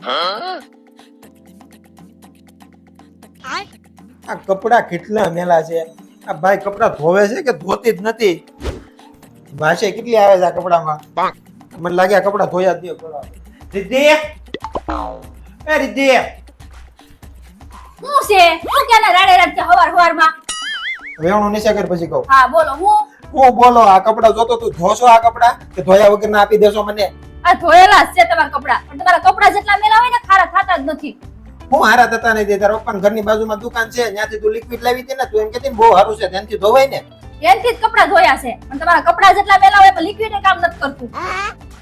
આ કપડા કેટલા મેલા છે. આ ભાઈ કપડા ધોવે છે કે ધોતી જ નથી. ભાષે કેટલી આવે છે આ કપડામાં. મને લાગે આ કપડા ધોયા જ નહીં. રીતિ એ રીતિ હું છે હું કેને રાડે રાડ કે હવારમાં વેણું નીચે કર પછી કહું. હા બોલો હું બોલો આ કપડા જોતો તું ધોશો આ કપડા કે ધોયા વગર ના આપી દેશો મને. આ ધોયેલા જ છે તમારા કપડા પણ તમારા કપડા જેટલા મેલા હોય ને ખારા થાતા જ નથી. હું હારા થતા નથી. તારા પપ્પાના ઘરની બાજુમાં દુકાન છે ત્યાંથી તું લિક્વિડ લાવી હતી ને તું એમ કહેતી ને બહુ સારું છે ત્યાંથી ધોવાય ને. એનથી જ કપડા ધોયા છે પણ તમારા કપડા જેટલા મેલા હોય પણ લિક્વિડ કામ નથી કરતું.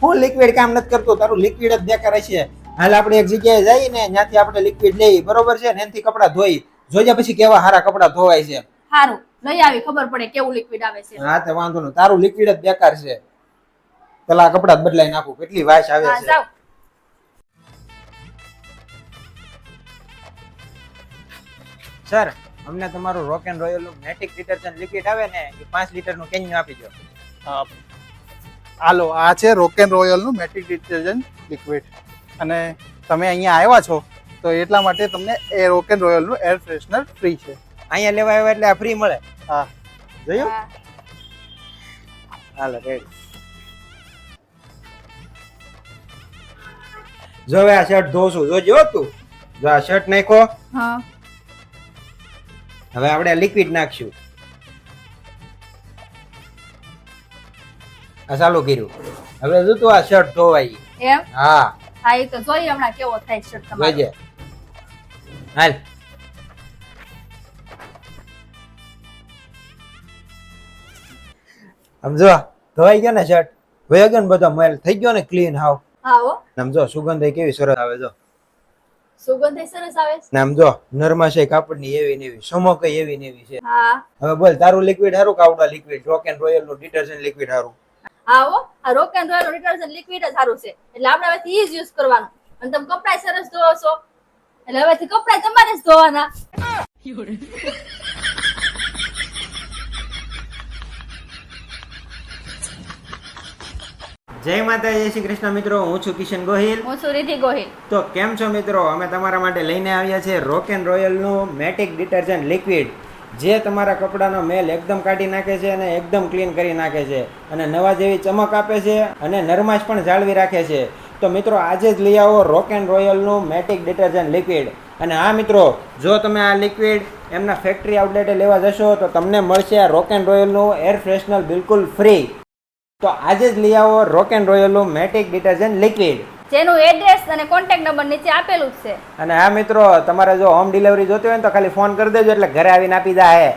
હું લિક્વિડ કામ નથી કરતો તારું લિક્વિડ જ બેકાર છે. હાલ આપણે એક જગ્યાએ જઈએ ને ત્યાંથી આપણે લિક્વિડ લઈએ બરોબર છે ને એનથી કપડા ધોઈ જોજે પછી કેવા હારા કપડા ધોવાય છે. સારું લઈ આવી ખબર પડે કેવું લિક્વિડ આવે છે. હા તો વાંધો નહીં તારું લિક્વિડ જ બેકાર છે. પેલા કપડા જ બદલાઈ નાખું કેટલી વાસ આવે હા છે. જાવ. સર અમને તમારું રોક એન્ડ રોયલ નું મેટિક ડિટર્જન્ટ લિક્વિડ આવે ને એ 5 લિટર નું કેન આપી દો. હાલો આ છે રોક એન્ડ રોયલ નું મેટિક ડિટર્જન્ટ લિક્વિડ અને તમે અહીંયા આવ્યા છો તો એટલા માટે તમને એ રોક એન્ડ રોયલ નું એર ફ્રેશનર ફ્રી છે. અહીંયા લેવા આવ્યા એટલે આ ફ્રી મળે. હા જોયું હા. હાલો રેડી. જો હવે આ શર્ટ ધોશું જોજો તું. જો આ શર્ટ નાખ્યો હા હવે આપણે લિક્વિડ નાખશું. આ ચાલુ કર્યું. હવે જો તું આ શર્ટ ધોવાઈ. એમ હા હા એ તો જોઈએ હમણાં કેવો થાય શર્ટ તમારો. જોજે. હાલ સમજો ધોવાઈ ગયો ને શર્ટ વયો ગયો ને બધો મેલ થઈ ગયો ને ક્લીન હાવ. હા હો સમજો સુગંધ કેવી સરસ આવે જો. સુગંધ સરસ આવે છે. નામ જો નરમાશે કાપડની એવી ને એવી સમોક એવી ને એવી છે. હા હવે બોલ તારું લિક્વિડ હારું કે આવડા લિક્વિડ રોક એન્ડ રોયલ નું ડિટર્જન્ટ લિક્વિડ હારું. હા હો આ rock and royal detergent liquid જ સારું છે એટલે આપણે હવેથી ઈ જ યુઝ કરવાનું અને તમે કપડાય સરસ ધોવો છો એટલે હવેથી કપડાય તમારે જ ધોવાના. જય માતા જય શ્રી કૃષ્ણ મિત્રો હું છું કિશન ગોહિલ. હું છું રિધિ ગોહિલ. તો કેમ છો મિત્રો અમે તમારા માટે લઈને આવ્યા છે રોક એન્ડ રોયલ નું મેટિક ડિટર્જન્ટ લિક્વિડ જે તમારા કપડાનો મેલ એકદમ કાઢી નાખે છે અને એકદમ ક્લીન કરી નાખે છે અને નવા જેવી ચમક આપે છે અને નરમાશ પણ જાળવી રાખે છે. તો મિત્રો આજે જ લઈ આવો રોક એન્ડ રોયલ નું મેટિક ડિટર્જન્ટ લિક્વિડ. અને હા મિત્રો જો તમે આ લિક્વિડ એમના ફેક્ટરી આઉટલેટે લેવા જશો તો તમને મળશે આ રોક એન્ડ રોયલ નું એર ફ્રેશનર બિલકુલ ફ્રી. તો આજે જ લઈ આવો રોક એન્ડ રોયલ નું મેટિક ડિટર્જન્ટ લિક્વિડ જેનું એડ્રેસ અને કોન્ટેક્ટ નંબર નીચે આપેલું જ છે. અને હા મિત્રો તમારે જો હોમ ડિલિવરી જોતી હોય ને તો ખાલી ફોન કરી દેજો એટલે ઘરે આવીને આપી જાય.